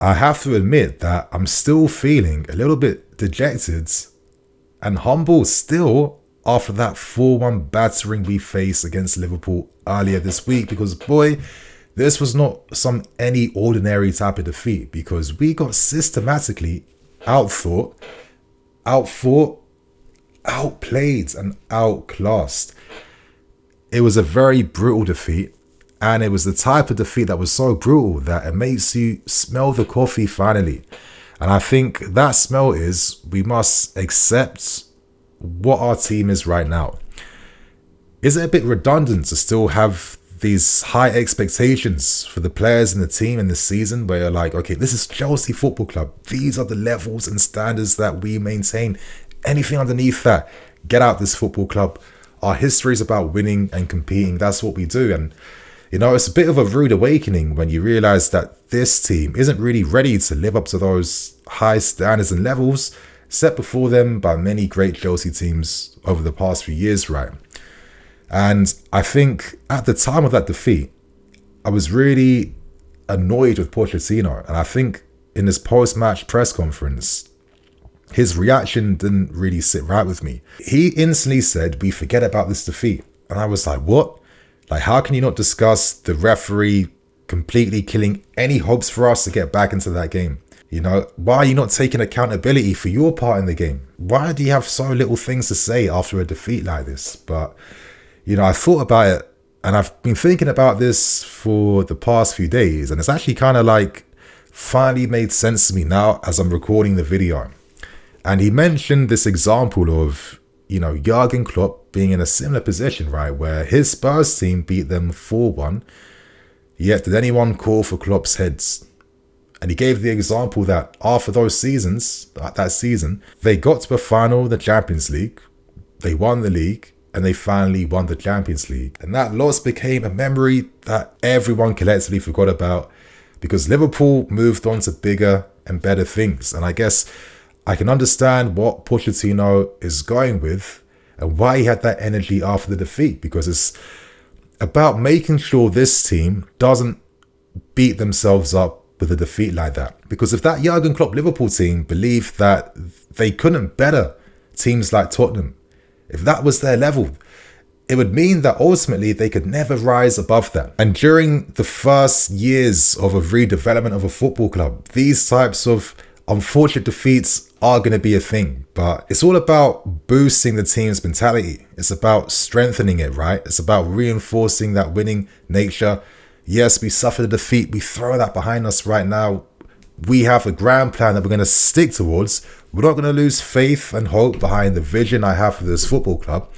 I have to admit that I'm still feeling a little bit dejected and humble still after that 4-1 battering we faced against Liverpool earlier this week, because boy, this was not any ordinary type of defeat, because we got systematically outthought, outplayed and outclassed. It was a very brutal defeat, and it was the type of defeat that was so brutal that it makes you smell the coffee finally. And I think that smell is we must accept what our team is right now. Is it a bit redundant to still have these high expectations for the players in the team in this season, where you're like, okay, this is Chelsea Football Club. These are the levels and standards that we maintain. Anything underneath that, get out this football club. Our history is about winning and competing. That's what we do. And, you know, it's a bit of a rude awakening when you realize that this team isn't really ready to live up to those high standards and levels set before them by many great Chelsea teams over the past few years, right? And I think at the time of that defeat, I was really annoyed with Pochettino. And I think in his post-match press conference, his reaction didn't really sit right with me. He instantly said, "We forget about this defeat." And I was like, what? Like, how can you not discuss the referee completely killing any hopes for us to get back into that game? You know, why are you not taking accountability for your part in the game? Why do you have so little things to say after a defeat like this? But, you know, I thought about it, and I've been thinking about this for the past few days, and it's actually kind of like finally made sense to me now as I'm recording the video. And he mentioned this example of, you know, Jurgen Klopp being in a similar position, right, where his Spurs team beat them 4-1, yet did anyone call for Klopp's heads? And he gave the example that after those seasons, that season, they got to a final of the Champions League, they won the league, and they finally won the Champions League. And that loss became a memory that everyone collectively forgot about, because Liverpool moved on to bigger and better things. And I guess I can understand what Pochettino is going with and why he had that energy after the defeat, because it's about making sure this team doesn't beat themselves up with a defeat like that. Because if that Jurgen Klopp Liverpool team believed that they couldn't better teams like Tottenham, if that was their level, it would mean that ultimately they could never rise above that. And during the first years of a redevelopment of a football club, these types of unfortunate defeats are going to be a thing. But it's all about boosting the team's mentality. It's about strengthening it, right? It's about reinforcing that winning nature. Yes, we suffered a defeat. We throw that behind us right now. We have a grand plan that we're going to stick towards. We're not going to lose faith and hope behind the vision I have for this football club.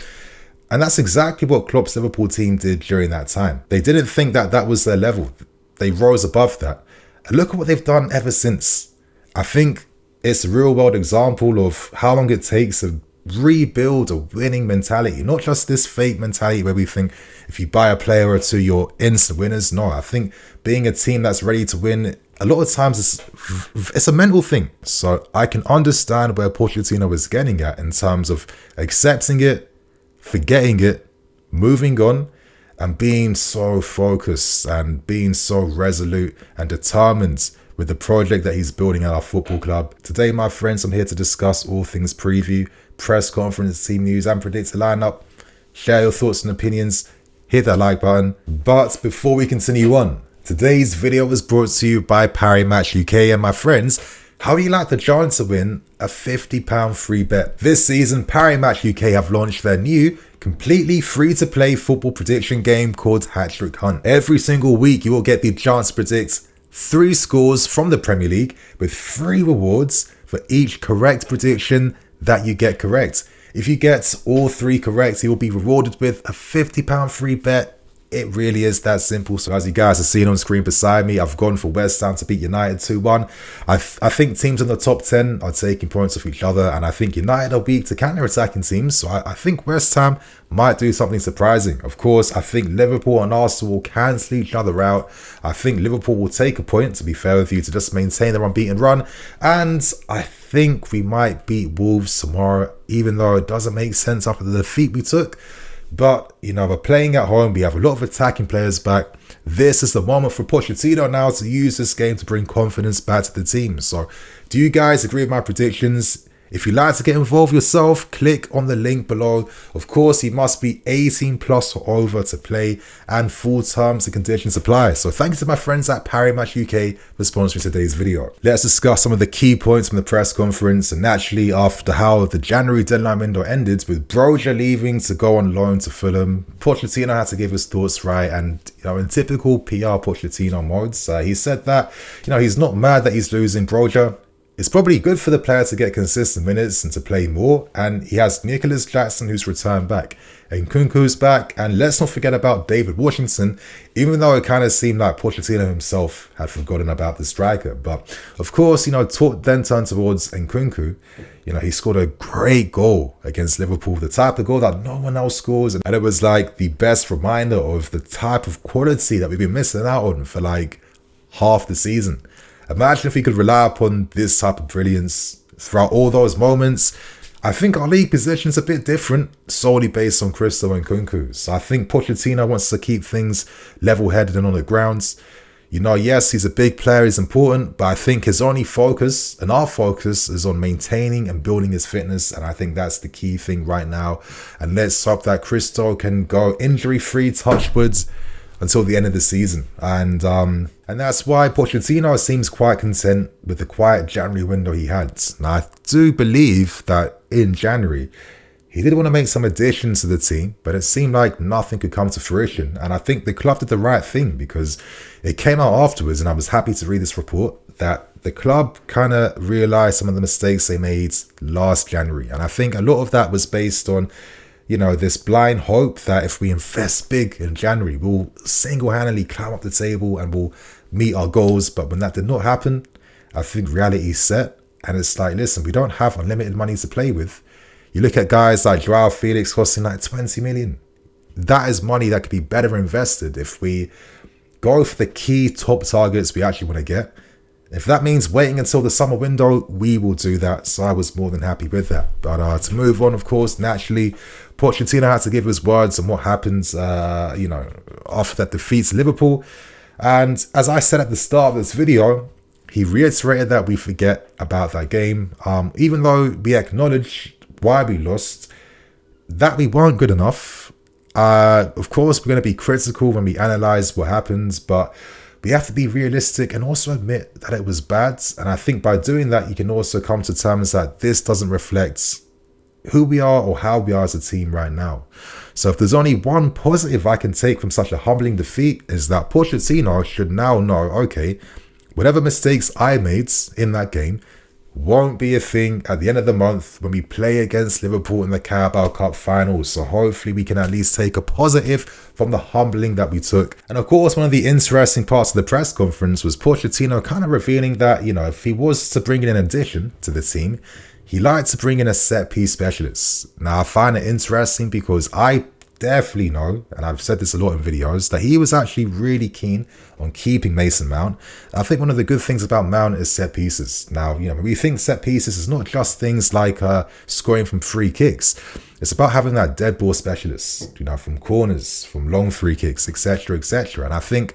And that's exactly what Klopp's Liverpool team did during that time. They didn't think that that was their level. They rose above that. And look at what they've done ever since. I think it's a real world example of how long it takes to rebuild a winning mentality. Not just this fake mentality where we think if you buy a player or two, you're instant winners. No, I think being a team that's ready to win, a lot of times it's a mental thing. So I can understand where Pochettino is getting at in terms of accepting it, forgetting it, moving on, and being so focused and being so resolute and determined with the project that he's building at our football club. Today, my friends, I'm here to discuss all things preview, press conference, team news, and predict the lineup. Share your thoughts and opinions. Hit that like button. But before we continue on, today's video was brought to you by Parimatch UK. And my friends, how do you like the chance to win a £50 free bet? This season, Parimatch UK have launched their new, completely free-to-play football prediction game called Hat-Trick Hunt. Every single week, you will get the chance to predict 3 scores from the Premier League with 3 rewards for each correct prediction that you get correct. If you get all 3 correct, you will be rewarded with a £50 free bet. It really is that simple. So as you guys are seeing on screen beside me, I've gone for West Ham to beat United 2-1. I think teams in the top 10 are taking points off each other, and I think United are weak to counter-attacking teams. So I think West Ham might do something surprising. Of course, I think Liverpool and Arsenal will cancel each other out. I think Liverpool will take a point, to be fair with you, to just maintain their unbeaten run. And I think we might beat Wolves tomorrow, even though it doesn't make sense after the defeat we took. But, you know, we're playing at home. We have a lot of attacking players back. This is the moment for Pochettino now to use this game to bring confidence back to the team. So, do you guys agree with my predictions? If you'd like to get involved yourself, click on the link below. Of course, you must be 18 plus or over to play, and full terms and conditions apply. So thanks to my friends at Parimatch UK for sponsoring today's video. Let's discuss some of the key points from the press conference, and naturally after how the January deadline window ended with Broja leaving to go on loan to Fulham. Pochettino had to give his thoughts right, and you know, in typical PR Pochettino modes, he said that he's not mad that he's losing Broja. It's probably good for the player to get consistent minutes and to play more. And he has Nicholas Jackson, who's returned back, and Nkunku's back. And let's not forget about David Washington, even though it kind of seemed like Pochettino himself had forgotten about the striker. But of course, talk then turned towards Nkunku. He scored a great goal against Liverpool, the type of goal that no one else scores. And it was like the best reminder of the type of quality that we've been missing out on for like half the season. Imagine if we could rely upon this type of brilliance throughout all those moments. I think our league position is a bit different, solely based on Christo and Nkunku. So I think Pochettino wants to keep things level-headed and on the grounds. Yes, he's a big player, he's important, but I think his only focus, and our focus, is on maintaining and building his fitness. And I think that's the key thing right now. And let's hope that Christo can go injury-free, touchwood, until the end of the season. And that's why Pochettino seems quite content with the quiet January window he had. Now, I do believe that in January, he did want to make some additions to the team, but it seemed like nothing could come to fruition. And I think the club did the right thing, because it came out afterwards, and I was happy to read this report, that the club kind of realized some of the mistakes they made last January. And I think a lot of that was based on this blind hope that if we invest big in January, we'll single-handedly climb up the table and we'll meet our goals. But when that did not happen, I think reality set. And it's like, listen, we don't have unlimited money to play with. You look at guys like Joao Felix costing like 20 million. That is money that could be better invested if we go for the key top targets we actually want to get. If that means waiting until the summer window, we will do that. So I was more than happy with that. But to move on, of course, naturally, Pochettino had to give his words on what happens, after that defeat to Liverpool. And as I said at the start of this video, he reiterated that we forget about that game. Even though we acknowledge why we lost, that we weren't good enough. Of course, we're going to be critical when we analyze what happens, but we have to be realistic and also admit that it was bad. And I think by doing that, you can also come to terms that this doesn't reflect who we are or how we are as a team right now. So if there's only one positive I can take from such a humbling defeat, is that Pochettino should now know, okay, whatever mistakes I made in that game won't be a thing at the end of the month when we play against Liverpool in the Carabao Cup finals. So hopefully we can at least take a positive from the humbling that we took. And of course, one of the interesting parts of the press conference was Pochettino kind of revealing that, if he was to bring in an addition to the team, he liked to bring in a set-piece specialist. Now, I find it interesting because I definitely know, and I've said this a lot in videos, that he was actually really keen on keeping Mason Mount. I think one of the good things about Mount is set pieces. Now, when we think set pieces, it's not just things like scoring from free kicks. It's about having that dead ball specialist, from corners, from long free kicks, etc., etc. And I think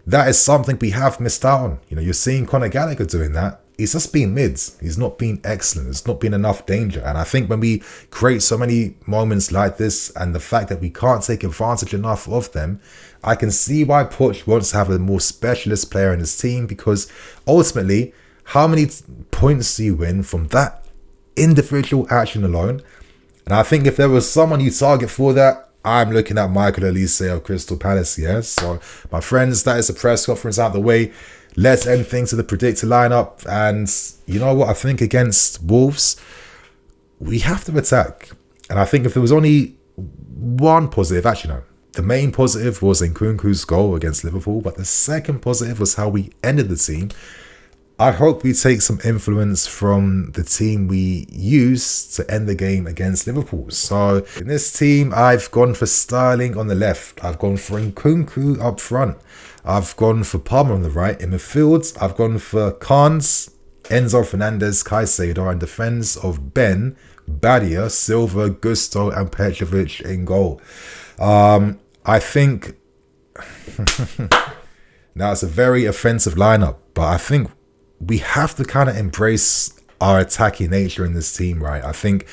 that is something we have missed out on. You're seeing Conor Gallagher doing that. He's just been mids. He's not been excellent. There's not been enough danger. And I think when we create so many moments like this, and the fact that we can't take advantage enough of them, I can see why Poch wants to have a more specialist player in his team, because ultimately, how many points do you win from that individual action alone? And I think if there was someone you target for that, I'm looking at Michael Elise of Crystal Palace, yes? So, my friends, that is the press conference out of the way. Let's end things to the predictor lineup. And you know what? I think against Wolves, we have to attack. And I think if there was only one positive, actually no, the main positive was Nkunku's goal against Liverpool, but the second positive was how we ended the team. I hope we take some influence from the team we used to end the game against Liverpool. So in this team, I've gone for Sterling on the left. I've gone for Nkunku up front. I've gone for Palmer on the right. In midfield, I've gone for Carnes, Enzo Fernandez, Caicedo, and defense of Ben, Badia, Silva, Gusto, and Petrovic in goal. I think now it's a very offensive lineup, but I think we have to kind of embrace our attacking nature in this team, right? I think,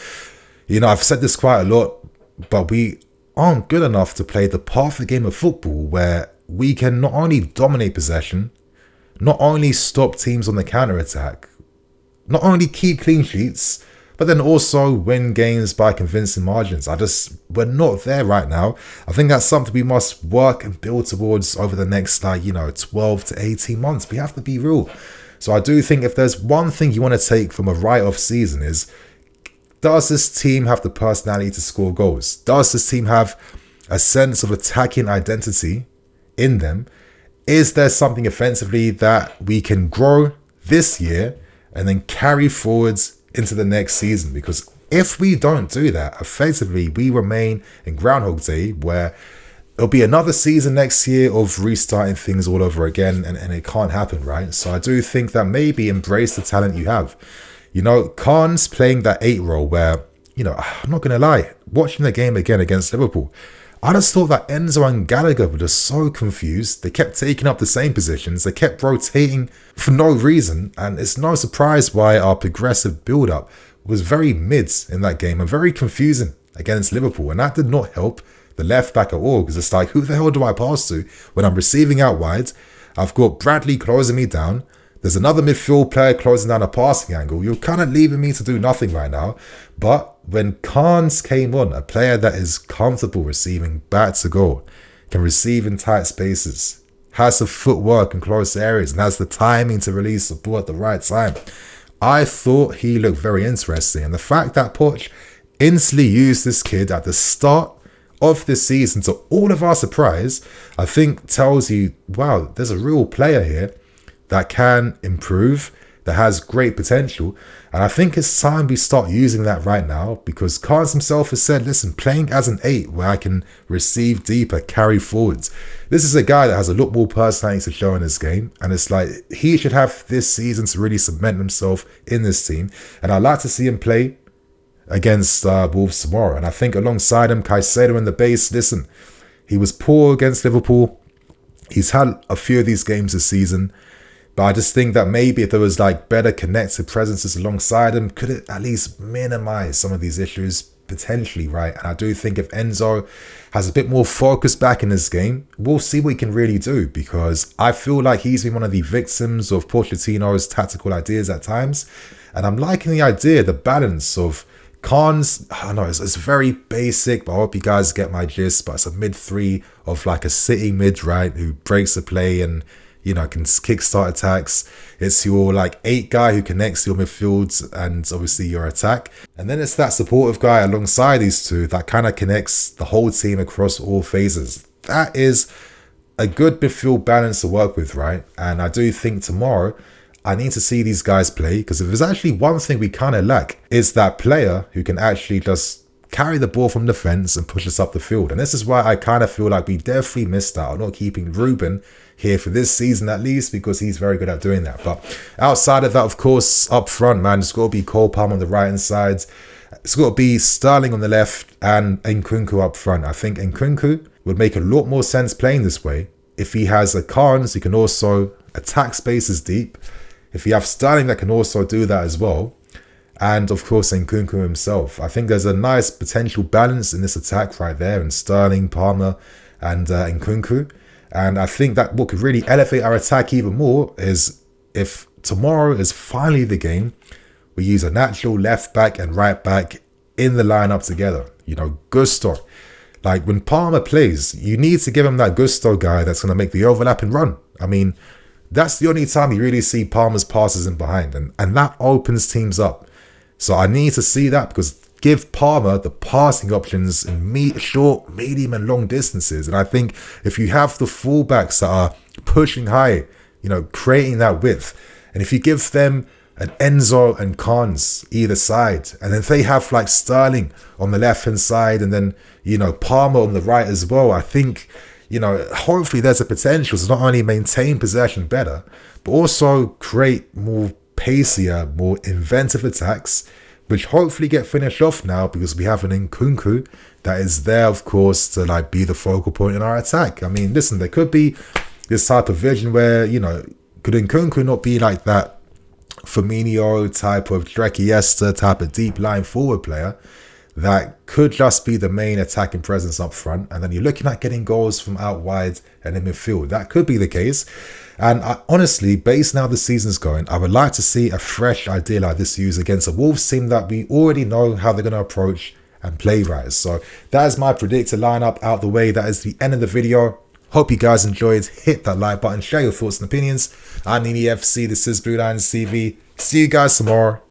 I've said this quite a lot, but we aren't good enough to play the perfect game of football where we can not only dominate possession, not only stop teams on the counter-attack, not only keep clean sheets, but then also win games by convincing margins. We're not there right now. I think that's something we must work and build towards over the next 12 to 18 months. We have to be real. So I do think if there's one thing you want to take from a write-off season is, does this team have the personality to score goals? Does this team have a sense of attacking identity in them? Is there something offensively that we can grow this year and then carry forwards into the next season? Because if we don't do that, effectively we remain in Groundhog Day, where it'll be another season next year of restarting things all over again, and it can't happen, right? So I do think that maybe embrace the talent you have. Khan's playing that 8 role where, I'm not going to lie, watching the game again against Liverpool, I just thought that Enzo and Gallagher were just so confused. They kept taking up the same positions. They kept rotating for no reason. And it's no surprise why our progressive build-up was very mid in that game and very confusing against Liverpool. And that did not help the left back at all, because it's like, who the hell do I pass to when I'm receiving out wide? I've got Bradley closing me down. There's another midfield player closing down a passing angle. You're kind of leaving me to do nothing right now. But when Khan's came on, a player that is comfortable receiving back to goal, can receive in tight spaces, has the footwork in close areas, and has the timing to release the ball at the right time, I thought he looked very interesting. And the fact that Poch instantly used this kid at the start of this season, to all of our surprise, I think tells you, wow, there's a real player here that can improve, that has great potential. And I think it's time we start using that right now, because Khan's himself has said, listen, playing as an 8 where I can receive deeper, carry forwards. This is a guy that has a lot more personality to show in his game. And it's like, he should have this season to really cement himself in this team. And I'd like to see him play against Wolves tomorrow. And I think alongside him, Caicedo in the base, listen, he was poor against Liverpool. He's had a few of these games this season. But I just think that maybe if there was better connected presences alongside him, could it at least minimize some of these issues potentially, right? And I do think if Enzo has a bit more focus back in his game, we'll see what he can really do, because I feel like he's been one of the victims of Pochettino's tactical ideas at times. And I'm liking the idea, the balance of Khan's, I know it's very basic, but I hope you guys get my gist, but it's a mid-3 of a sitting mid, right, who breaks the play and can kickstart attacks. It's your 8 guy who connects your midfields and obviously your attack. And then it's that supportive guy alongside these two that kind of connects the whole team across all phases. That is a good midfield balance to work with, right? And I do think tomorrow I need to see these guys play, because if there's actually one thing we kind of lack, is that player who can actually just carry the ball from the fence and push us up the field. And this is why I kind of feel like we definitely missed out on not keeping Ruben here for this season at least, because he's very good at doing that. But outside of that, of course, up front, man, it's got to be Cole Palmer on the right hand side. It's got to be Sterling on the left and Nkunku up front. I think Nkunku would make a lot more sense playing this way if he has a Carnes who can also attack spaces deep. If you have Sterling that can also do that as well. And of course, Nkunku himself. I think there's a nice potential balance in this attack right there, in Sterling, Palmer and Nkunku. And I think that what could really elevate our attack even more is if tomorrow is finally the game, we use a natural left back and right back in the lineup together. Gusto. When Palmer plays, you need to give him that Gusto guy that's going to make the overlap and run. I mean, that's the only time you really see Palmer's passes in behind. And that opens teams up. So I need to see that, because give Palmer the passing options in short, medium and long distances. And I think if you have the fullbacks that are pushing high, creating that width, and if you give them an Enzo and Khan's either side, and then if they have Sterling on the left hand side and then, Palmer on the right as well, I think, hopefully there's a potential to not only maintain possession better, but also create more pacier, more inventive attacks which hopefully get finished off now because we have an Nkunku that is there, of course, to like be the focal point in our attack. I mean, listen, there could be this type of vision where, you know, could Nkunku not be like that Firmino type of Iniesta type of deep line forward player that could just be the main attacking presence up front, and then you're looking at getting goals from out wide and in midfield? That could be the case. And I, honestly, based on how the season's going, I would like to see a fresh idea like this used against a Wolves team that we already know how they're going to approach and play right. So that is my predicted lineup out the way. That is the end of the video. Hope you guys enjoyed. Hit that like button, share your thoughts and opinions. I'm Nini FC. This is BlueLionsTV. See you guys tomorrow.